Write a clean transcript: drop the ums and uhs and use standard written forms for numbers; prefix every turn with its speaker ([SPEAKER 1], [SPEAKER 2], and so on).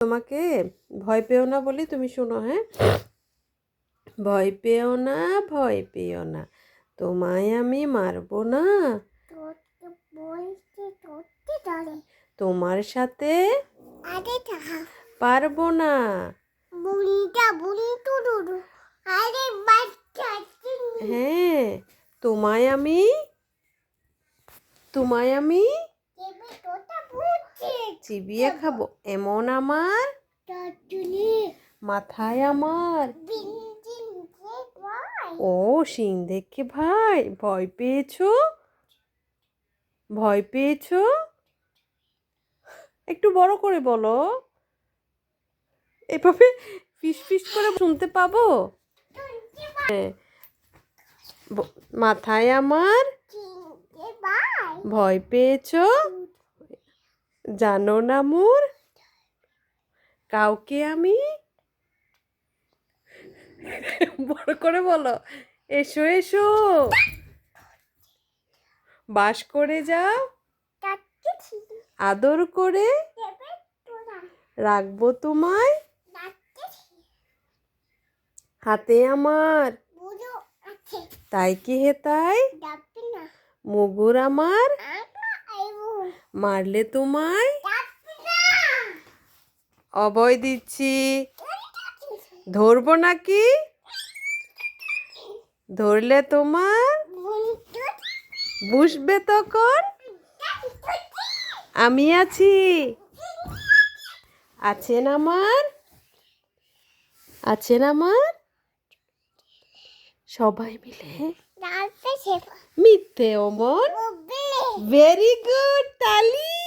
[SPEAKER 1] তোমাকে ভয় পেও না বলি তুমি শোনো, হ্যাঁ? ভয় পেও না, ভয় পেও না, তোমায় আমি মারবো না। তোমার সাথে পারবো না। হ্যাঁ, তোমায় আমি চিবিয়ে খাবো এমন আমার মাথায় আমার। ও শিং দেখে ভাই ভয় পেয়েছো? ভয় পেয়েছো? একটু বড় করে বলো, এভাবে ফিস ফিস করে শুনতে পাবো। হ্যাঁ, মাথায় আমার ভয় পেয়েছো? জানো না মোর কাউকে আমি বড় করে বলো, এসো এসো বাস করে যাও, আদর করে রাখবো তোমায়, হাতে আমার তাই কি হে তাই, মুগুর আমার মারলে তোমায় অভয় দিচ্ছি। ধরবো নাকি? ধরলে তোমার বুঝবে তখন আমি আছি। আছেন আমার, আছেন আমার সবাই মিলে মিথ্যে অমর। ভেরি গুড, তালি।